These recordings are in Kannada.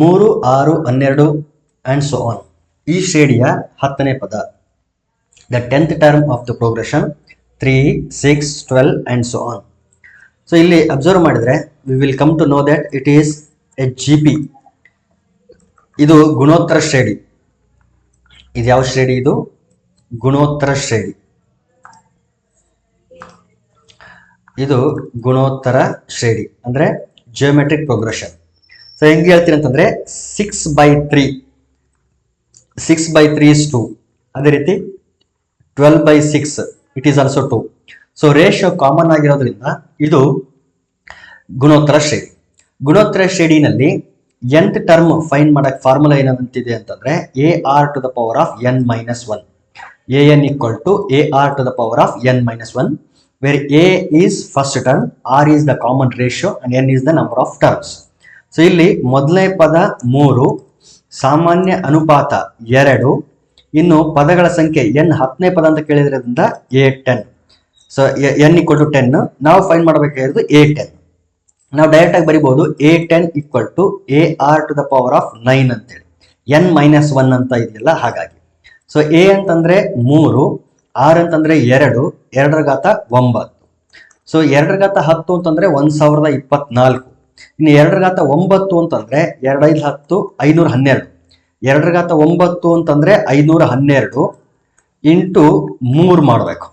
3, 6, 12 ಆ್ಯಂಡ್ ಸೊ ಆನ್. ಈ ಶ್ರೇಣಿಯ 10ನೇ ಪದ. The 10th term of the progression 3, 6, 12 and so on. So ಇಲ್ಲಿ ಅಬ್ಸರ್ವ್ ಮಾಡಿದರೆ we will come to know that it is a GP. ಇದು ಗುಣೋತ್ತರ ಶ್ರೇಣಿ. ಇದು ಯಾವ ಶ್ರೇಣಿ? ಇದು ಗುಣೋತ್ತರ ಶ್ರೇಣಿ. ಇದು ಗುಣೋತ್ತರ ಶ್ರೇಣಿ ಅಂದರೆ ಜಿಯೋಮೆಟ್ರಿಕ್ ಪ್ರೋಗ್ರೆಷನ್. ಸೊ ಹೆಂಗೆ ಹೇಳ್ತೀನಿ ಅಂತಂದರೆ 6/3 is 2. ಅದೇ ರೀತಿ 12/6 it is also 2. So ratio common ಆಗಿರೋದ್ರಿಂದ ಇದು ಗುಣೋತ್ತರ ಶ್ರೇಣಿ. ಗುಣೋತ್ತರ ಶ್ರೇಣಿನಲ್ಲಿ nth ಟರ್ಮ್ ಫೈಂಡ್ ಮಾಡಕ್ಕೆ ಫಾರ್ಮುಲಾ ಏನಂತಿದೆ ಅಂತಂದ್ರೆ AR to the power of n minus 1. AN equal to AR to the power of n minus 1, where A is first term, R is the common ratio and n is the number of terms. So ಇಲ್ಲಿ ಮೊದಲನೇ ಪದ 3, ಸಾಮಾನ್ಯ ಅನುಪಾತ 2, ಇನ್ನು ಪದಗಳ ಸಂಖ್ಯೆ n 10ನೇ ಪದ ಅಂತ ಕೇಳಿದ್ರಿಂದ A10. So n equal to 10. ನಾವು ಫೈಂಡ್ ಮಾಡಬೇಕಾಗಿರೋದು A10. ನಾವು ಡೈರೆಕ್ಟ್ ಆಗಿ ಬರಿಬಹುದು A10 equal to AR to the power of 9 ಅಂತೇಳಿ. n minus 1 ಅಂತ ಇದೆಯಲ್ಲ, ಹಾಗಾಗಿ. ಸೊ A ಅಂತಂದ್ರೆ 3, R ಅಂತಂದ್ರೆ 2, 2 ರ ಘಾತ 9. ಸೊ 2 ರ ಘಾತ 10 ಅಂತಂದ್ರೆ 1024. ಇನ್ನು 2 ರ ಘಾತ 9 ಅಂತಂದ್ರೆ 2 5 10 512. 2 ರ ಘಾತ 9 ಅಂತಂದ್ರೆ 512 ಇಂಟು 3 ಮಾಡಬೇಕು.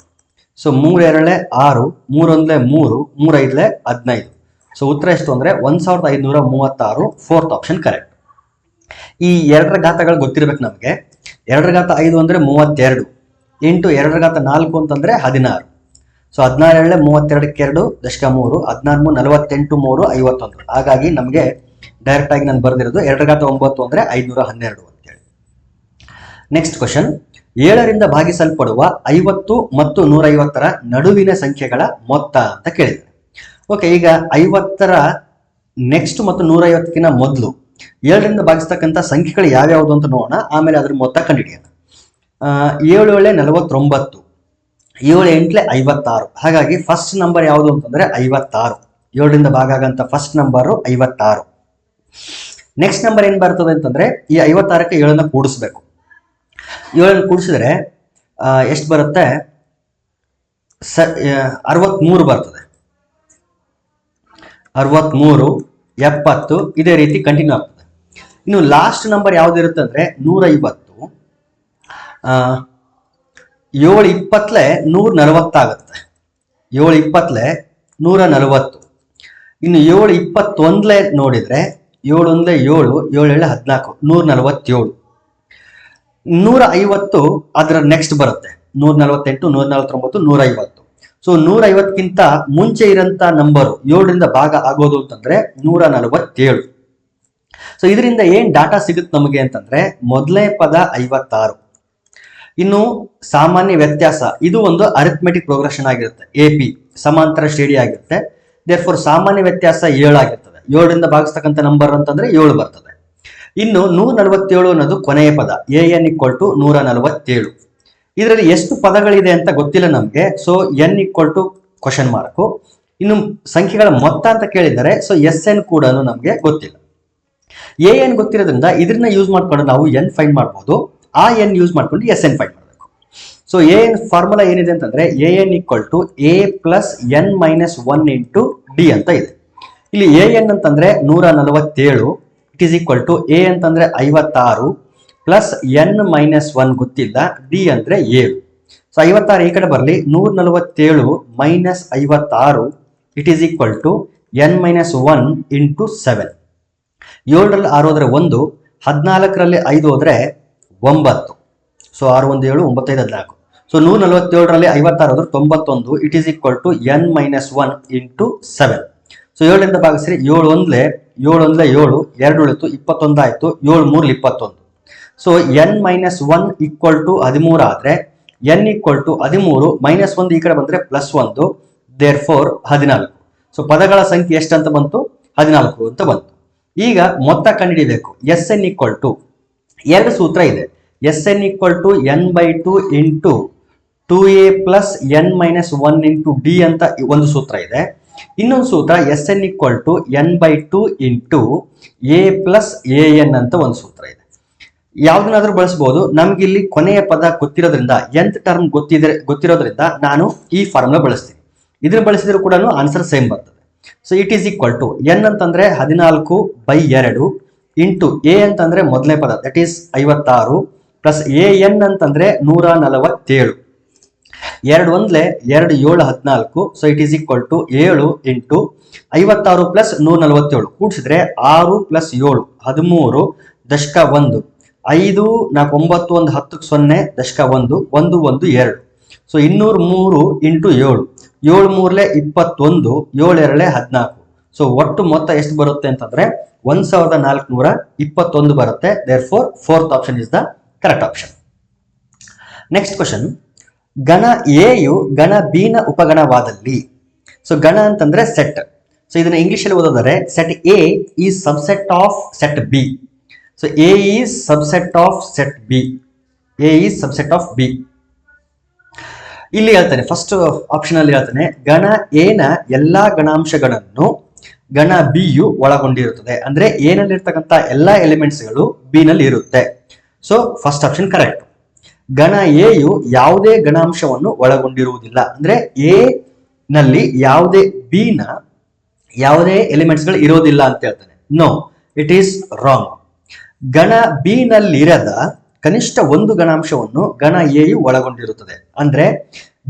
ಸೊ 3 2 6, 3 1 3, 3 5 15. ಸೊ ಉತ್ತರ ಎಷ್ಟು ಅಂದ್ರೆ 1536. Fourth option correct. ಈ 2 ರ ಘಾತಗಳು ಗೊತ್ತಿರ್ಬೇಕು ನಮಗೆ. 2 ರ ಘಾತ 5 ಅಂದ್ರೆ 32 ಇಂಟು 2 ರ ಘಾತ 4 ಅಂತಂದ್ರೆ 16. ಸೊ 16 32ಕ್ಕೆ 2 ದಶಕ 3, 16 48 3 51. ಹಾಗಾಗಿ ನಮಗೆ ಡೈರೆಕ್ಟ್ ಆಗಿ ನಾನು ಬರೆದಿರೋದು 2 ರ ಘಾತ 9 ಅಂದ್ರೆ 512 ಅಂತೇಳಿ. Next question. 7ರಿಂದ ಭಾಗಿಸಲ್ಪಡುವ 50 ಮತ್ತು 150ರ ನಡುವಿನ ಸಂಖ್ಯೆಗಳ ಮೊತ್ತ ಅಂತ ಕೇಳಿದೆ. ಓಕೆ, ಈಗ 50ರ ನೆಕ್ಸ್ಟ್ ಮತ್ತು 150ಕ್ಕಿಂತ ಮೊದಲು 7ರಿಂದ ಭಾಗಿಸ್ತಕ್ಕಂಥ ಸಂಖ್ಯೆಗಳು ಯಾವ್ಯಾವುದು ಅಂತ ನೋಡೋಣ, ಆಮೇಲೆ ಅದ್ರ ಮೊತ್ತ ಕಂಡುಹಿಡಿಯೋಣ. 7 7 49, 7 8 56. ಹಾಗಾಗಿ ಫಸ್ಟ್ ನಂಬರ್ ಯಾವುದು ಅಂತಂದ್ರೆ 56. 7ರಿಂದ ಭಾಗ ಆಗಂತ ಫಸ್ಟ್ ನಂಬರು 56. ನೆಕ್ಸ್ಟ್ ನಂಬರ್ ಏನ್ ಬರ್ತದೆ ಅಂತಂದ್ರೆ ಈ 56ಕ್ಕೆ 7ನ್ನ ಕೂಡಿಸ್ಬೇಕು. 7ನ್ನ ಕೂಡಿಸಿದ್ರೆ ಎಷ್ಟು ಬರುತ್ತೆ? 63 ಬರ್ತದೆ. 63, 70 ಇದೇ ರೀತಿ ಕಂಟಿನ್ಯೂ ಆಗ್ತದೆ. ಇನ್ನು ಲಾಸ್ಟ್ ನಂಬರ್ ಯಾವ್ದಿರುತ್ತೆ ಅಂದ್ರೆ 150. 7 20 140 ಆಗುತ್ತೆ. 7 20 140. ಇನ್ನು 7 21 ನೋಡಿದ್ರೆ 7 1 7, 7 7 14, 147. 150 ಅದರ ನೆಕ್ಸ್ಟ್ ಬರುತ್ತೆ. 148, 149, 150. ಸೊ 150ಕ್ಕಿಂತ ಮುಂಚೆ ಇರೋಂಥ ನಂಬರು 7ರಿಂದ ಭಾಗ ಆಗೋದು ಅಂತಂದ್ರೆ 147. ಸೊ ಇದರಿಂದ ಏನ್ ಡಾಟಾ ಸಿಗುತ್ತೆ ನಮಗೆ ಅಂತಂದ್ರೆ ಮೊದಲನೇ ಪದ 56. ಇನ್ನು ಸಾಮಾನ್ಯ ವ್ಯತ್ಯಾಸ, ಇದು ಒಂದು ಅರಿಥಮೆಟಿಕ್ ಪ್ರೋಗ್ರೆಷನ್ ಆಗಿರುತ್ತೆ. AP ಸಮಾಂತರ ಶ್ರೇಣಿ ಆಗಿರುತ್ತೆ. ದೇರ್ಫೋರ್ ಸಾಮಾನ್ಯ ವ್ಯತ್ಯಾಸ 7 ಆಗಿರ್ತದೆ. 7ರಿಂದ ಭಾಗಿಸ್ತಕ್ಕಂಥ ನಂಬರ್ ಅಂತಂದ್ರೆ 7 ಬರ್ತದೆ. ಇನ್ನು 147 ಅನ್ನೋದು ಕೊನೆಯ ಪದ. AN equal to 147. ಇದರಲ್ಲಿ ಎಷ್ಟು ಪದಗಳಿದೆ ಅಂತ ಗೊತ್ತಿಲ್ಲ ನಮಗೆ. So n equal to question mark. ಇನ್ನು ಸಂಖ್ಯೆಗಳ ಮೊತ್ತ ಅಂತ ಕೇಳಿದರೆ ಸೊ SN ಕೂಡ ನಮಗೆ ಗೊತ್ತಿಲ್ಲ. AN ಗೊತ್ತಿರೋದ್ರಿಂದ ಇದನ್ನ ಯೂಸ್ ಮಾಡ್ಕೊಂಡು ನಾವು n ಫೈಂಡ್ ಮಾಡ್ಬೋದು. ಆ n ಯೂಸ್ ಮಾಡ್ಕೊಂಡು SN ಫೈಂಡ್ ಮಾಡಬೇಕು. ಸೊ AN ಫಾರ್ಮುಲಾ ಏನಿದೆ ಅಂತಂದ್ರೆ AN equal to A plus n minus 1 into D ಅಂತ ಇದೆ. ಇಲ್ಲಿ AN ಅಂತಂದ್ರೆ 147, it is equal to A ಅಂತಂದ್ರೆ 56 ಪ್ಲಸ್ n ಮೈನಸ್ 1 ಗೊತ್ತಿಲ್ಲ, D ಅಂದ್ರೆ 7. ಸೊ 56 ಈ ಕಡೆ ಬರಲಿ, 147 minus 56 it is equal to n minus 1 into 7. 7ರಲ್ಲಿ 6 ಹೋದ್ರೆ 1, 14ರಲ್ಲಿ 5 ಹೋದ್ರೆ 9. ಸೊ 6 1 7 9 5 14. ಸೊ 147ರಲ್ಲಿ 56 ಹೋದ್ರೆ 91, it is equal to n minus 1 into 7. So 7ರಿಂದ ಭಾಗಿಸ್ರಿ, 7 1 7 7, 2 ಉಳಿತು, 21 ಆಯ್ತು, 7 3 21. So n minus 1 equal to 13 ಆದ್ರೆ n ಈಕ್ವಲ್ ಟು 13 ಮೈನಸ್ 1 ಈ ಕಡೆ ಬಂದ್ರೆ ಪ್ಲಸ್ 1, ದೇರ್ ಫೋರ್ 14. ಸೊ ಪದಗಳ ಸಂಖ್ಯೆ ಎಷ್ಟಂತ ಬಂತು? 14 ಅಂತ ಬಂತು. ಈಗ ಮೊತ್ತ ಕಂಡುಹಿಡಿಬೇಕು. SN ಈಕ್ವಲ್ ಟು 2 ಸೂತ್ರ ಇದೆ. SN equal to n/2 into 2A plus n minus 1 into D ಅಂತ ಒಂದು ಸೂತ್ರ ಇದೆ. ಇನ್ನೊಂದು ಸೂತ್ರ SN = n/2 into a plus AN ಅಂತ ಒಂದು ಸೂತ್ರ ಇದೆ. ಯಾವ್ದನ್ನಾದ್ರೂ ಬಳಸಬಹುದು. ನಮ್ಗೆ ಇಲ್ಲಿ ಕೊನೆಯ ಪದ ಗೊತ್ತಿರೋದ್ರಿಂದ nth ಟರ್ಮ್ ಗೊತ್ತಿರೋದ್ರಿಂದ ನಾನು ಈ ಫಾರ್ಮುಲಾ ಬಳಸ್ತೀನಿ. ಇದನ್ನ ಬಳಸಿದ್ರು ಕೂಡ ಆನ್ಸರ್ ಸೇಮ್ ಬರ್ತದೆ. So it is equal to n ಅಂತಂದ್ರೆ 14/2 ಇಂಟು a ಅಂತಂದ್ರೆ ಮೊದಲನೇ ಪದ ದಟ್ ಈಸ್ 56 ಪ್ಲಸ್ AN ಅಂತಂದ್ರೆ 147. 2 ಒಂದ್ಲೆ 2 7 14. So it is equal to 7 into 56 plus 147 ಕೂಡಿಸಿದ್ರೆ 6 ಪ್ಲಸ್ 7 13 ದಶಕ 1 5 4 9 1 10 0 ದಶಕ 1 1 1 2. So 203 into 7 7 3 21 7 2 14. ಸೊ ಒಟ್ಟು ಮೊತ್ತ ಎಷ್ಟು ಬರುತ್ತೆ ಅಂತಂದ್ರೆ 1421 ಬರುತ್ತೆ. Therefore fourth option is the correct option. Next question, ಗಣ ಎ ಯು ಗಣ ಬಿ ನ ಉಪಗಣವಾದಲ್ಲಿ. ಸೊ ಗಣ ಅಂತಂದ್ರೆ ಸೆಟ್. ಸೊ ಇದನ್ನ ಇಂಗ್ಲಿಷ್ ಅಲ್ಲಿ ಓದೋದಾದ್ರೆ set A is subset of set B. So A is subset of set B. A is subset of B. ಇಲ್ಲಿ ಹೇಳ್ತಾನೆ ಫಸ್ಟ್ ಆಪ್ಷನ್ ಅಲ್ಲಿ ಹೇಳ್ತಾನೆ ಗಣ ಎ ನ ಎಲ್ಲಾ ಗಣಾಂಶಗಳನ್ನು ಗಣ ಬಿ ಯು ಒಳಗೊಂಡಿರುತ್ತದೆ. ಅಂದ್ರೆ ಎ ನಲ್ಲಿ ಇರ್ತಕ್ಕಂಥ ಎಲ್ಲಾ ಎಲಿಮೆಂಟ್ಸ್ ಗಳು ಬಿ ನಲ್ಲಿ ಇರುತ್ತೆ. So first option correct. ಗಣ ಎ ಯು ಯಾವುದೇ ಗಣಾಂಶವನ್ನು ಒಳಗೊಂಡಿರುವುದಿಲ್ಲ. ಅಂದ್ರೆ ಎ ನಲ್ಲಿ ಯಾವುದೇ ಬಿ ನ ಯಾವುದೇ ಎಲಿಮೆಂಟ್ಸ್ ಗಳು ಇರೋದಿಲ್ಲ ಅಂತ ಹೇಳ್ತಾನೆ. No, it is wrong. ಗಣ ಬಿ ನಲ್ಲಿರದ ಕನಿಷ್ಠ ಒಂದು ಗಣಾಂಶವನ್ನು ಗಣ ಎ ಯು ಒಳಗೊಂಡಿರುತ್ತದೆ. ಅಂದ್ರೆ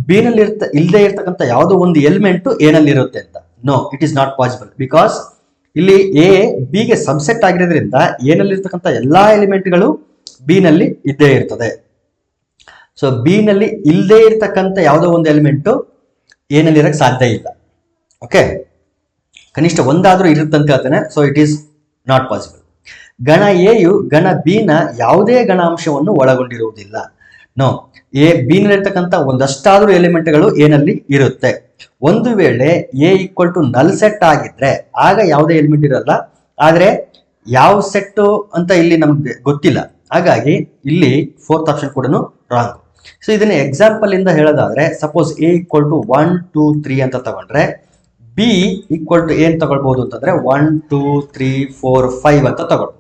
ಬಿ ನಲ್ಲಿ ಇಲ್ಲದೆ ಇರ್ತಕ್ಕಂಥ ಯಾವುದೋ ಒಂದು ಎಲಿಮೆಂಟ್ ಎ ನಲ್ಲಿ ಇರುತ್ತೆ ಅಂತ. No, it is not possible. Because ಇಲ್ಲಿ ಎ ಬಿ ಗೆ ಸಬ್ಸೆಟ್ ಆಗಿರೋದ್ರಿಂದ ಎ ನಲ್ಲಿ ಇರ್ತಕ್ಕಂಥ ಎಲ್ಲಾ ಎಲಿಮೆಂಟ್ಗಳು ಬಿ ನಲ್ಲಿ ಇದ್ದೇ ಇರ್ತದೆ. ಸೊ ಬಿ ನಲ್ಲಿ ಇಲ್ಲದೆ ಇರ್ತಕ್ಕಂಥ ಯಾವುದೋ ಒಂದು ಎಲಿಮೆಂಟ್ ಎ ನಲ್ಲಿ ಇರಕ್ಕೆ ಸಾಧ್ಯ ಇಲ್ಲ. ಓಕೆ, ಕನಿಷ್ಠ ಒಂದಾದ್ರೂ ಇರುತ್ತಂತ ಹೇಳ್ತಾನೆ. So it is not possible. ಗಣ ಎ ಯು ಗಣ ಬಿ ನ ಯಾವುದೇ ಗಣಾಂಶವನ್ನು ಒಳಗೊಂಡಿರುವುದಿಲ್ಲ. ನೋ, ಎ ಬಿ ನಲ್ಲಿ ಇರ್ತಕ್ಕಂಥ ಒಂದಷ್ಟಾದ್ರೂ ಎಲಿಮೆಂಟ್ಗಳು ಎ ನಲ್ಲಿ ಇರುತ್ತೆ. ಒಂದು ವೇಳೆ A equal to null set ಆಗಿದ್ರೆ ಆಗ ಯಾವುದೇ ಎಲಿಮೆಂಟ್ ಇರಲ್ಲ. ಆದ್ರೆ ಯಾವ ಸೆಟ್ ಅಂತ ಇಲ್ಲಿ ನಮ್ಗೆ ಗೊತ್ತಿಲ್ಲ. ಹಾಗಾಗಿ ಇಲ್ಲಿ ಫೋರ್ತ್ ಆಪ್ಷನ್ ಕೂಡ ರಾಂಗ್. ಸೊ ಇದನ್ನ ಎಕ್ಸಾಂಪಲ್ ಇಂದ ಹೇಳೋದಾದ್ರೆ ಸಪೋಸ್ ಎ ಈಕ್ವಲ್ ಟು 1 2 3 ಅಂತ ತಗೊಂಡ್ರೆ ಬಿ ಈಕ್ವಲ್ ಟು ಏನ್ ತಗೊಳ್ಬಹುದು ಅಂತಂದ್ರೆ 1 2 3 4 5 ಅಂತ ತಗೊಳ್ಬಹುದು.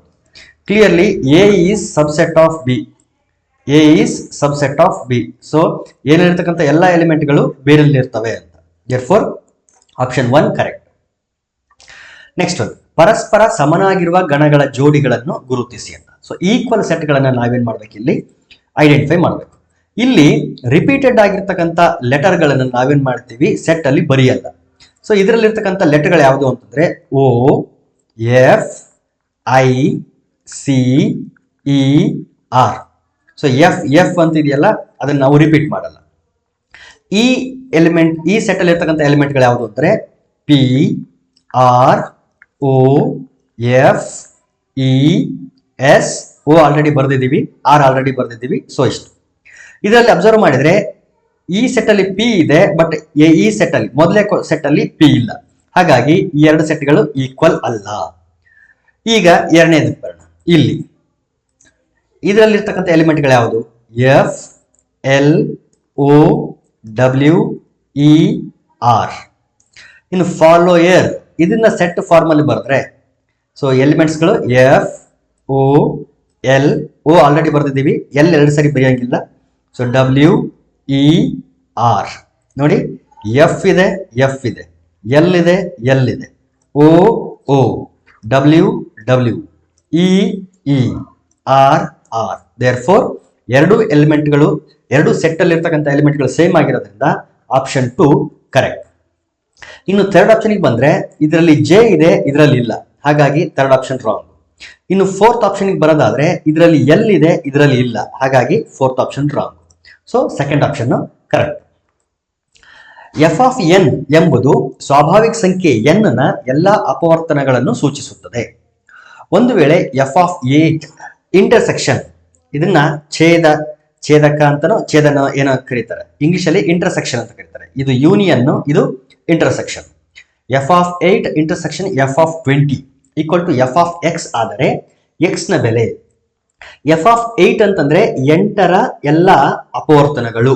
Clearly A is subset of B. A is subset of B. So ಏನಿರ್ತಕ್ಕಂಥ ಎಲ್ಲ ಎಲಿಮೆಂಟ್ಗಳು ಬೇರೆಲ್ಲಿ ಇರ್ತವೆ ಅಂತ. Therefore option 1 correct. ನೆಕ್ಸ್ಟ್ ಒಂದು, ಪರಸ್ಪರ ಸಮನಾಗಿರುವ ಗಣಗಳ ಜೋಡಿಗಳನ್ನು ಗುರುತಿಸಿ ಅಂತ. ಸೊ ಈಕ್ವಲ್ ಸೆಟ್ ಗಳನ್ನ ನಾವೇನ್ ಮಾಡ್ಬೇಕು, ಇಲ್ಲಿ ಐಡೆಂಟಿಫೈ ಮಾಡ್ಬೇಕು. ಇಲ್ಲಿ ರಿಪೀಟೆಡ್ ಆಗಿರ್ತಕ್ಕಂಥ ಲೆಟರ್ ಗಳನ್ನ ನಾವೇನ್ ಮಾಡ್ತೀವಿ, ಸೆಟ್ ಅಲ್ಲಿ ಬರೆಯಲ್ಲ. ಸೊ ಇದರಲ್ಲಿರ್ತಕ್ಕಂಥ ಲೆಟರ್ ಗಳು ಯಾವುದು ಅಂತಂದ್ರೆ O F I C E R. So F ಅಂತ ಇದೆಯಲ್ಲ ಅದನ್ನ ನಾವು ರಿಪೀಟ್ ಮಾಡಲ್ಲ. ಈ ಎಲಿಮೆಂಟ್, ಈ ಸೆಟ್ ಅಲ್ಲಿ ಇರ್ತಕ್ಕಂಥ ಎಲಿಮೆಂಟ್ಗಳು ಯಾವುದು ಅಂದ್ರೆ P R O F E S. O already ಬರ್ದಿದ್ದೀವಿ, R ಆಲ್ರೆಡಿ ಬರ್ದಿದ್ದೀವಿ. ಸೊ ಇಷ್ಟು. ಇದರಲ್ಲಿ ಅಬ್ಸರ್ವ್ ಮಾಡಿದ್ರೆ ಈ ಸೆಟ್ ಅಲ್ಲಿ P ಇದೆ, ಬಟ್ ಈ ಸೆಟ್ ಅಲ್ಲಿ ಮೊದಲೇ ಸೆಟ್ ಅಲ್ಲಿ P ಇಲ್ಲ. ಹಾಗಾಗಿ ಈ ಎರಡು ಸೆಟ್ಗಳು ಈಕ್ವಲ್ ಅಲ್ಲ. ಈಗ ಎರಡನೇದು ಬರೋಣ. ಇಲ್ಲಿ ಇದರಲ್ಲಿರ್ತಕ್ಕಂಥ ಎಲಿಮೆಂಟ್ಗಳು ಯಾವುದು, F L O W E R. ಇನ್ನು ಫಾಲೋಯರ್ ಇದನ್ನ ಸೆಟ್ ಫಾರ್ಮ್ ಅಲ್ಲಿ ಬರೆದ್ರೆ ಸೊ ಎಲಿಮೆಂಟ್ಸ್ಗಳು F O L. O already ಬರ್ದಿದ್ದೀವಿ, L ಎರಡು ಸರಿ ಬರೆಯಂಗಿಲ್ಲ. So W E R. ನೋಡಿ, F ಇದೆ, F ಇದೆ, L ಇದೆ, L ಇದೆ, O O, W W, E E, R R. Therefore ಎರಡು ಎಲಿಮೆಂಟ್ಗಳು, ಎರಡು ಸೆಟ್ ಅಲ್ಲಿ ಇರ್ತಕ್ಕಂಥ ಎಲಿಮೆಂಟ್ಗಳು ಸೇಮ್ ಆಗಿರೋದ್ರಿಂದ ಆಪ್ಷನ್ 2 ಕರೆಕ್ಟ್. ಇನ್ನು ಥರ್ಡ್ ಆಪ್ಷನ್ಗೆ ಬಂದ್ರೆ ಇದರಲ್ಲಿ J ಇದೆ, ಇದರಲ್ಲಿ ಇಲ್ಲ. ಹಾಗಾಗಿ ಥರ್ಡ್ ಆಪ್ಷನ್ ರಾಂಗ್. ಇನ್ನು ಫೋರ್ತ್ ಆಪ್ಷನ್ಗೆ ಬರೋದಾದ್ರೆ ಇದರಲ್ಲಿ L ಇದೆ, ಇದರಲ್ಲಿ ಇಲ್ಲ. ಹಾಗಾಗಿ fourth option wrong. So second option correct. F of N ಎಂಬುದು ಸ್ವಾಭಾವಿಕ ಸಂಖ್ಯೆ n ನ ಎಲ್ಲಾ ಅಪವರ್ತನಗಳನ್ನು ಸೂಚಿಸುತ್ತದೆ. ಒಂದು ವೇಳೆ ಎಫ್ ಆಫ್ ಎ ಇಂಟರ್ಸೆಕ್ಷನ್, ಇದನ್ನ ಛೇದಕ ಅಂತನೋ ಛೇದನ ಏನೋ ಕರೀತಾರೆ, ಇಂಗ್ಲಿಷ್ ಅಲ್ಲಿ ಇಂಟರ್ಸೆಕ್ಷನ್ ಅಂತ ಕರೀತಾರೆ. ಇದು ಯೂನಿಯನ್, ಇದು intersection. F of 8 intersection F of 20 equal to F of X ಆದರೆ ಎಕ್ಸ್ ನ ಬೆಲೆ ಎಫ್ ಆಫ್ 8 ಅಂತಂದ್ರೆ 8ರ ಎಲ್ಲ ಅಪವರ್ತನಗಳು.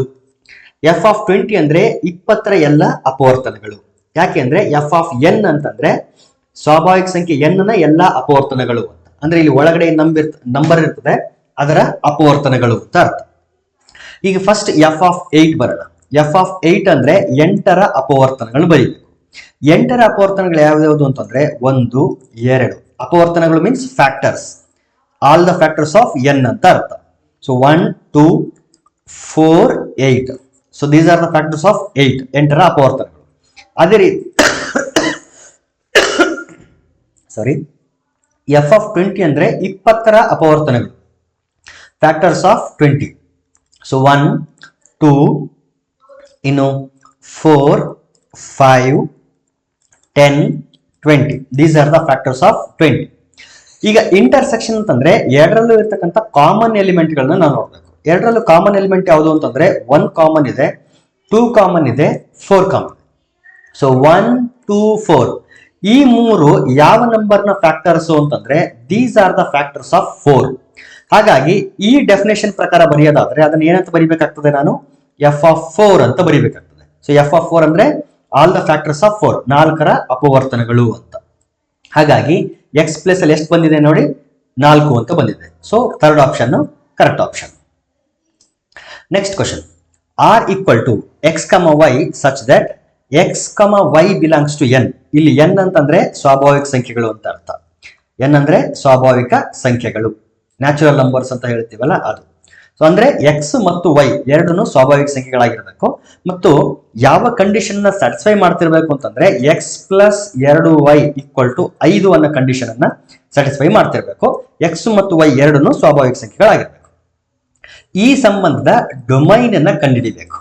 ಎಫ್ ಆಫ್ 20 ಅಂದ್ರೆ 20ರ ಎಲ್ಲ ಅಪವರ್ತನಗಳು. ಯಾಕೆಂದ್ರೆ ಎಫ್ ಆಫ್ ಎನ್ ಅಂತಂದ್ರೆ ಸ್ವಾಭಾವಿಕ ಸಂಖ್ಯೆ ಎನ್ ನ ಎಲ್ಲಾ ಅಪವರ್ತನಗಳು ಅಂತ. ಅಂದ್ರೆ ಇಲ್ಲಿ ಒಳಗಡೆ ನಂಬರ್ ಇರ್ತದೆ, ಅದರ ಅಪವರ್ತನಗಳು ಅಂತ ಅರ್ಥ. ಈಗ ಫಸ್ಟ್ ಎಫ್ ಆಫ್ 8 ಬರೋಣ. ಎಫ್ ಆಫ್ 8 ಅಂದ್ರೆ 8ರ ಅಪವರ್ತನಗಳು ಬರೀಬೇಕು. 8ರ ಅಪವರ್ತನಗಳು ಯಾವ್ಯಾವುದು ಅಂತಂದ್ರೆ 1, 2 ಅಪವರ್ತನಗಳು means factors, all the factors of N ಅಂತ ಅರ್ಥ. So 1, 2, 4, 8. So these are the factors of 8, 8ರ ಅಪವರ್ತನಗಳು. ಅದೇ ರೀತಿ ಸಾರಿ ಎಫ್ ಆಫ್ 20 ಅಂದ್ರೆ 20ರ ಅಪವರ್ತನಗಳು, factors of 20. So 1, 2, 4, 5, 10, 20. These are the factors of 20. ಈಗ ಇಂಟರ್ಸೆಕ್ಷನ್ ಅಂತಂದ್ರೆ ಎರಡರಲ್ಲೂ ಇರ್ತಕ್ಕಂಥ ಕಾಮನ್ ಎಲಿಮೆಂಟ್ಗಳನ್ನ ನಾವು ನೋಡ್ಬೇಕು. ಎರಡರಲ್ಲೂ ಕಾಮನ್ ಎಲಿಮೆಂಟ್ ಯಾವುದು ಅಂತಂದ್ರೆ 1 ಕಾಮನ್ ಇದೆ, 2 ಕಾಮನ್ ಇದೆ, 4 ಕಾಮನ್. ಸೊ 1, 2, 4 ಈ ಮೂರು ಯಾವ ನಂಬರ್ನ ಫ್ಯಾಕ್ಟರ್ಸ್ ಅಂತಂದ್ರೆ these are the factors of 4. ಹಾಗಾಗಿ ಈ ಡೆಫಿನೇಷನ್ ಪ್ರಕಾರ ಬರೆಯೋದಾದ್ರೆ ಅದನ್ನ ಏನಂತ ಬರಿಬೇಕಾಗ್ತದೆ, ನಾನು ಎಫ್ ಆಫ್ 4 ಅಂತ ಬರಿಬೇಕಾಗ್ತದೆ. ಸೊ ಎಫ್ ಆಫ್ 4 ಅಂದ್ರೆ ಆಲ್ ದ ಫ್ಯಾಕ್ಟರ್ಸ್ ಆಫ್ 4, 4ರ ಅಪವರ್ತನಗಳು ಅಂತ. ಹಾಗಾಗಿ ಎಕ್ಸ್ ಪ್ಲೇಸ್ ಅಲ್ಲಿ ಎಷ್ಟು ಬಂದಿದೆ ನೋಡಿ, 4 ಅಂತ ಬಂದಿದೆ. So third option correct option. Next question, R equal to X comma Y such that X comma Y belongs to N. ಇಲ್ಲಿ ಎನ್ ಅಂತಂದ್ರೆ ಸ್ವಾಭಾವಿಕ ಸಂಖ್ಯೆಗಳು ಅಂತ ಅರ್ಥ. ಎನ್ ಅಂದ್ರೆ ಸ್ವಾಭಾವಿಕ ಸಂಖ್ಯೆಗಳು, ನ್ಯಾಚುರಲ್ ನಂಬರ್ಸ್ ಅಂತ ಹೇಳ್ತೀವಲ್ಲ ಅದು. ಸೊ ಅಂದ್ರೆ ಎಕ್ಸ್ ಮತ್ತು ವೈ ಎರಡೂ ಸ್ವಾಭಾವಿಕ ಸಂಖ್ಯೆಗಳಾಗಿರ್ಬೇಕು. ಮತ್ತು ಯಾವ ಕಂಡೀಷನ್ ನ ಸ್ಯಾಟಿಸ್ಫೈ ಮಾಡ್ತಿರ್ಬೇಕು ಅಂತಂದ್ರೆ X plus 2y equal to 5 ಅನ್ನೋ ಕಂಡೀಷನ್ ಅನ್ನ ಸ್ಯಾಟಿಸ್ಫೈ ಮಾಡ್ತಿರ್ಬೇಕು. ಎಕ್ಸ್ ಮತ್ತು ವೈ ಎರಡೂ ಸ್ವಾಭಾವಿಕ ಸಂಖ್ಯೆಗಳಾಗಿರ್ಬೇಕು. ಈ ಸಂಬಂಧದ ಡೊಮೈನ್ ಅನ್ನ ಕಂಡುಹಿಡಿಬೇಕು.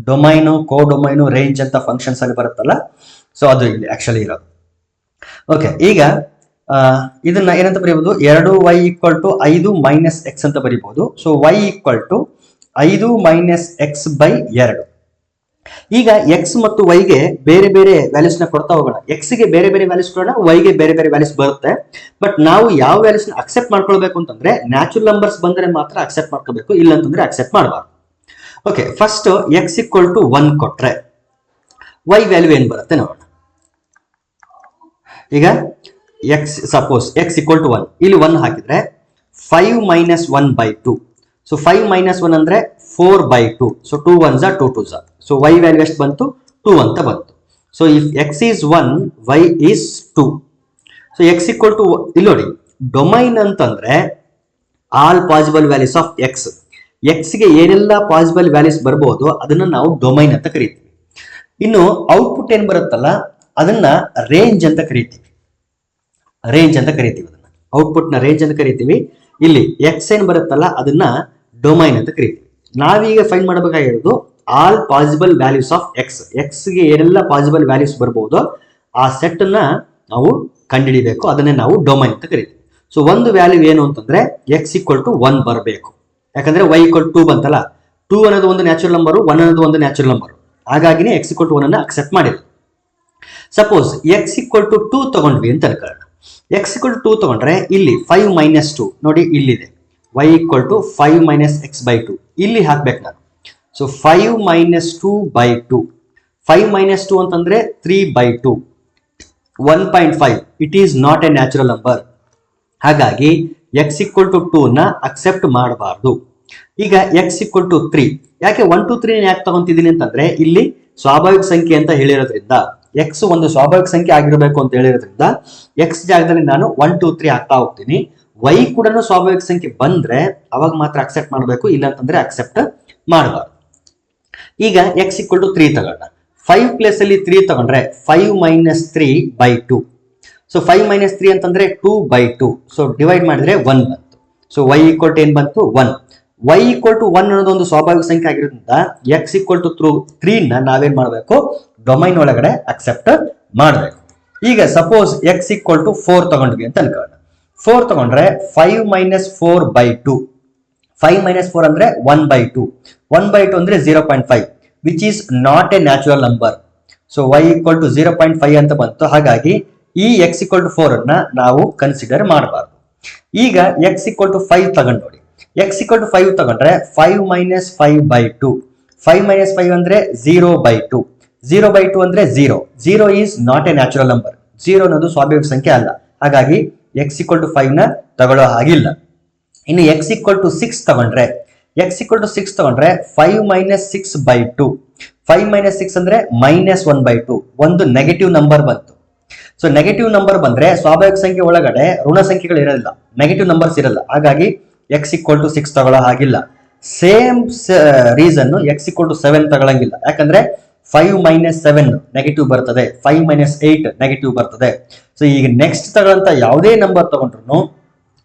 ಡೊಮೈನು, ಕೋಡೊಮೈನು, ರೇಂಜ್ ಅಂತ ಫಂಕ್ಷನ್ಸ್ ಅಲ್ಲಿ ಬರುತ್ತಲ್ಲ, ಸೊ ಅದು ಇಲ್ಲಿ ಆಕ್ಚುಲಿ ಇರೋದು. ಓಕೆ, ಈಗ ಇದನ್ನ ಏನಂತ ಬರೀಬಹುದು, 2y equal to 5 minus X ಅಂತ ಬರೀಬಹುದು. So y equal to 5 minus X by 2. ಈಗ ಎಕ್ಸ್ ಮತ್ತು ವೈಗೆ ಬೇರೆ ಬೇರೆ ವ್ಯಾಲ್ಯೂಸ್ ನ ಕೊಡ್ತಾ ಹೋಗೋಣ. ಎಕ್ಸ್ ಗೆ ಬೇರೆ ಬೇರೆ ವ್ಯಾಲ್ಯೂಸ್ ಕೊಡೋಣ, ವೈಗೆ ಬೇರೆ ಬೇರೆ ವ್ಯಾಲ್ಯೂಸ್ ಬರುತ್ತೆ. ಬಟ್ ನಾವು ಯಾವ ವ್ಯಾಲ್ಯೂಸ್ ನ ಅಕ್ಸೆಪ್ಟ್ ಮಾಡ್ಕೊಳ್ಬೇಕು ಅಂತಂದ್ರೆ ನ್ಯಾಚುರಲ್ ನಂಬರ್ಸ್ ಬಂದ್ರೆ ಮಾತ್ರ ಅಕ್ಸೆಪ್ಟ್ ಮಾಡ್ಕೋಬೇಕು, ಇಲ್ಲ ಅಂತಂದ್ರೆ ಅಕ್ಸೆಪ್ಟ್ ಮಾಡಬಾರ್ದು. Okay, first X equal to 1 ಕೊಟ್ರೆ ವೈ ವ್ಯಾಲ್ಯೂ ಏನ್ ಬರುತ್ತೆ ನೋಡೋಣ. ಈಗ X suppose X equal to 1, ಇಲ್ಲಿ 1 ಹಾಕಿದ್ರೆ 5 ಮೈನಸ್ 1 ಬೈ 2. ಸೊ 5 ಮೈನಸ್ 1 ಅಂದ್ರೆ 4 by 2. So 2 1s are 2 2s are. So y value ಎಷ್ಟು ಬಂತು, 2 ಅಂತ ಬಂತು. So if X is 1, y is 2. So X equal to, ಇಲ್ಲಿ ನೋಡಿ ಡೊಮೈನ್ ಅಂತಂದ್ರೆ all possible values of X. X ಗೆ ಏನೆಲ್ಲ ಪಾಸಿಬಲ್ ವ್ಯಾಲ್ಯೂಸ್ ಬರ್ಬೋದು ಅದನ್ನ ನಾವು ಡೊಮೈನ್ ಅಂತ ಕರಿತೀವಿ. ಇನ್ನು ಔಟ್ಪುಟ್ ಏನ್ ಬರುತ್ತಲ್ಲ ಅದನ್ನ ರೇಂಜ್ ಅಂತ ಕರಿತೀವಿ. ರೇಂಜ್ ಅಂತ ಕರಿತೀವಿ ಅದನ್ನ, ಔಟ್ಪುಟ್ ನ ರೇಂಜ್ ಅಂತ ಕರಿತೀವಿ. ಇಲ್ಲಿ ಎಕ್ಸ್ ಏನ್ ಬರುತ್ತಲ್ಲ ಅದನ್ನ ಡೊಮೈನ್ ಅಂತ ಕರಿತೀವಿ. ನಾವೀಗ ಫೈಂಡ್ ಮಾಡಬೇಕಾಗಿರೋದು all possible values of X. X ಗೆ ಏನೆಲ್ಲ ಪಾಸಿಬಲ್ ವ್ಯಾಲ್ಯೂಸ್ ಬರ್ಬೋದು ಆ ಸೆಟ್ ಅನ್ನ ನಾವು ಕಂಡುಹಿಡಿಬೇಕು, ಅದನ್ನೇ ನಾವು ಡೊಮೈನ್ ಅಂತ ಕರಿತೀವಿ. ಸೊ ಒಂದು ವ್ಯಾಲ್ಯೂ ಏನು ಅಂತಂದ್ರೆ ಎಕ್ಸ್ ಈಕ್ವಲ್ ಟು 1 ಬರಬೇಕು. ಯಾಕಂದ್ರೆ y ಈಕ್ವಲ್ ಟು 2 ಬಂತಲ್ಲ, 2 ಅನ್ನೋದು ಒಂದು ನ್ಯಾಚುರಲ್ ನಂಬರ್, 1 ಅನ್ನೋದು ಒಂದು ನ್ಯಾಚುರಲ್ ನಂಬರ್. ಹಾಗಾಗಿನೇ ಎಕ್ಸ್ ಈಕ್ವಲ್ ಟು 1 ಅನ್ನ ಅಕ್ಸೆಪ್ಟ್ ಮಾಡಿದ್ರು. ಸಪೋಸ್ ಎಕ್ಸ್ ಈಕ್ವಲ್ ಟು 2 ತಗೊಂಡ್ವಿ ಅಂತ ಅನ್ಕೊಳ್ಳೋಣ. ಎಕ್ಸ್ ಈಕ್ವಲ್ ಟು 2 ತಗೊಂಡ್ರೆ ಇಲ್ಲಿ 5 ಮೈನಸ್ 2 ನೋಡಿ ಇಲ್ಲಿದೆ, y equal to 5 minus X by 2 ಇಲ್ಲಿ ಹಾಕ್ಬೇಕು ನಾನು. ಸೊ 5 ಮೈನಸ್ 2 ಬೈ 2, 5 ಮೈನಸ್ 2 ಅಂತಂದ್ರೆ 3 by 2, 1.5. It is not a natural number. ಹಾಗಾಗಿ ಎಕ್ಸ್ ಈಕ್ವಲ್ ಟು 2 ನ ಅಕ್ಸೆಪ್ಟ್ ಮಾಡಬಾರ್ದು. ಈಗ ಎಕ್ಸ್ ಈಕ್ವಲ್ ಟು 3, ಯಾಕೆ 1 2 3 ಯಾಕೆ ತಗೊಂತಿದ್ದೀನಿ ಅಂತಂದ್ರೆ ಇಲ್ಲಿ ಸ್ವಾಭಾವಿಕ ಸಂಖ್ಯೆ ಅಂತ ಹೇಳಿರೋದ್ರಿಂದ, ಎಕ್ಸ್ ಒಂದು ಸ್ವಾಭಾವಿಕ ಸಂಖ್ಯೆ ಆಗಿರಬೇಕು ಅಂತ ಹೇಳಿರೋದ್ರಿಂದ ಎಕ್ಸ್ ಜಾಗದಲ್ಲಿ ನಾನು 1 2 3 ಹಾಕ್ತಾ ಹೋಗ್ತೀನಿ. ವೈ ಕೂಡ ಸ್ವಾಭಾವಿಕ ಸಂಖ್ಯೆ ಬಂದ್ರೆ ಅವಾಗ ಮಾತ್ರ ಅಕ್ಸೆಪ್ಟ್ ಮಾಡಬೇಕು, ಇಲ್ಲ ಅಂತಂದ್ರೆ ಅಕ್ಸೆಪ್ಟ್ ಮಾಡಬಾರ್ದು. ಈಗ ಎಕ್ಸ್ ಈಕ್ವಲ್ ಟು 3 ತಗೋಣ. 5 ಪ್ಲೇಸ್ ಅಲ್ಲಿ 3 ತಗೊಂಡ್ರೆ 5 ಮೈನಸ್ 3 ಬೈ 2. ಸೊ 5 ಮೈನಸ್ 3 ಅಂತಂದ್ರೆ 2 ಬೈ 2. ಸೊ ಡಿವೈಡ್ ಮಾಡಿದ್ರೆ 1 ಬಂತು. ಸೊ y ಈಕ್ವಲ್ ಟು ಏನ್ ಬಂತು, 1. y ಈಕ್ವಲ್ ಟು 1 ಅನ್ನೋದು ಒಂದು ಸ್ವಾಭಾವಿಕ ಸಂಖ್ಯೆ ಆಗಿರೋದ್ರಿಂದ ಎಕ್ಸ್ ಈಕ್ವಲ್ ಟು 3 ನ ನಾವೇನ್ ಮಾಡಬೇಕು, ಡೊಮೈನ್ ಒಳಗಡೆ ಅಕ್ಸೆಪ್ಟ್ ಮಾಡಬೇಕು. ಈಗ ಸಪೋಸ್ ಎಕ್ಸ್ ಈಕ್ವಲ್ ಟು 4 ತಗೊಂಡ್ವಿ ಅಂತ ಅನ್ಕೊಳ್ಳೋಣ. 4 ತಗೊಂಡ್ರೆ 5 ಮೈನಸ್ 4 ಬೈ 2. 5 ಮೈನಸ್ 4 ಅಂದ್ರೆ 1 ಬೈ 2. 1 ಬೈ 2 ಅಂದ್ರೆ 0.5, which is not a natural number. So y equal to 0.5 ಅಂತ ಬಂತು. ಹಾಗಾಗಿ ಈ ಎಕ್ಸ್ ಈಕ್ವಲ್ ಟು 4 ಅನ್ನ ನಾವು ಕನ್ಸಿಡರ್ ಮಾಡಬಾರ್ದು. ಈಗ ಎಕ್ಸ್ ಈಕ್ವಲ್ ಟು 5 ತಗೊಂಡು ನೋಡಿ. ಎಕ್ಸ್ ಈಕ್ವಲ್ ಟು 5 ತಗೊಂಡ್ರೆ 5 ಮೈನಸ್ 5 ಬೈ 2. 5 ಮೈನಸ್ 5 ಅಂದ್ರೆ 0 ಬೈ 2. 0/2 ಅಂದ್ರೆ 0 is not a natural number. 0 ಅನ್ನೋದು ಸ್ವಾಭಾವಿಕ ಸಂಖ್ಯೆ ಅಲ್ಲ. ಹಾಗಾಗಿ x=5 ನ ತಗೊಳ್ಳೋ ಹಾಗಿಲ್ಲ. ಇನ್ನು x=6 ತಗೊಂಡ್ರೆ 5 - 6/2. 5 - 6 ಅಂದ್ರೆ -1/2. ಒಂದು ನೆಗೆಟಿವ್ ನಂಬರ್ ಬಂತು. ಸೊ ನೆಗೆಟಿವ್ ನಂಬರ್ ಬಂದ್ರೆ ಸ್ವಾಭಾವಿಕ ಸಂಖ್ಯೆ ಒಳಗಡೆ ಋಣ ಸಂಖ್ಯೆಗಳು ಇರಲ್ಲ, ನೆಗೆಟಿವ್ ನಂಬರ್ಸ್ ಇರಲ್ಲ. ಹಾಗಾಗಿ x=6 ತಗೊಳ್ಳೋ ಹಾಗಿಲ್ಲ. Same reason x=7 ತಗೊಳಂಗಿಲ್ಲ. ಯಾಕಂದ್ರೆ 5 - 7 ನೆಗೆಟಿವ್ ಬರ್ತದೆ, 5 - 8 ನೆಗೆಟಿವ್ ಬರ್ತದೆ. ಸೊ ಈಗ ನೆಕ್ಸ್ಟ್ ತಗೊಳ್ಳಂತ ಯಾವುದೇ ನಂಬರ್ ತಗೊಂಡ್ರು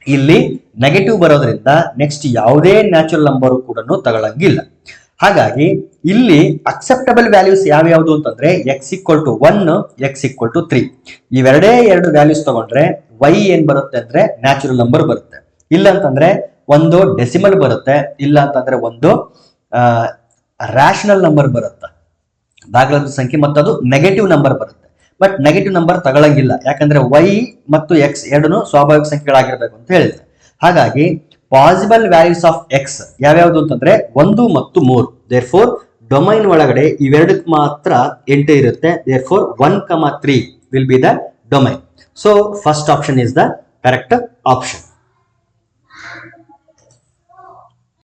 ಇಲ್ಲಿ ನೆಗೆಟಿವ್ ಬರೋದ್ರಿಂದ ನೆಕ್ಸ್ಟ್ ಯಾವುದೇ ನ್ಯಾಚುರಲ್ ನಂಬರ್ ಕೂಡ ತಗೊಳಂಗಿಲ್ಲ. ಹಾಗಾಗಿ ಇಲ್ಲಿ ಅಕ್ಸೆಪ್ಟಬಲ್ ವ್ಯಾಲ್ಯೂಸ್ ಯಾವ್ಯಾವುದು ಅಂತಂದ್ರೆ x=1, x=3. ಇವೆರಡೇ ಎರಡು ವ್ಯಾಲ್ಯೂಸ್ ತಗೊಂಡ್ರೆ y ಏನ್ ಬರುತ್ತೆ ಅಂದ್ರೆ ನ್ಯಾಚುರಲ್ ನಂಬರ್ ಬರುತ್ತೆ. ಇಲ್ಲ ಅಂತಂದ್ರೆ ಒಂದು ಡೆಸಿಮಲ್ ಬರುತ್ತೆ, ಇಲ್ಲ ಅಂತಂದ್ರೆ ಒಂದು ರ್ಯಾಷನಲ್ ನಂಬರ್ ಬರುತ್ತೆ, ಭಾಗಲಬ್ಧ ಸಂಖ್ಯೆ, ಮತ್ತು ಅದು ನೆಗೆಟಿವ್ ನಂಬರ್ ಬರುತ್ತೆ. ಬಟ್ ನೆಗೆಟಿವ್ ನಂಬರ್ ತಗೊಳಂಗಿಲ್ಲ, ಯಾಕಂದ್ರೆ y ಮತ್ತು x ಎರಡೂ ಸ್ವಾಭಾವಿಕ ಸಂಖ್ಯೆಗಳಾಗಿರ್ಬೇಕು ಅಂತ ಹೇಳಿದ್ರೆ. ಹಾಗಾಗಿ ಪಾಸಿಬಲ್ ವ್ಯಾಲ್ಯೂಸ್ ಆಫ್ x ಯಾವ್ಯಾವುದು ಅಂತಂದ್ರೆ 1 ಮತ್ತು 3. ದೇರ್ಫೋರ್ ಡೊಮೈನ್ ಒಳಗಡೆ ಇವೆರಡಕ್ಕೆ ಮಾತ್ರ ಎಂಟ್ರಿ ಇರುತ್ತೆ. Therefore 1, 3 will be the domain. So first option is the correct option.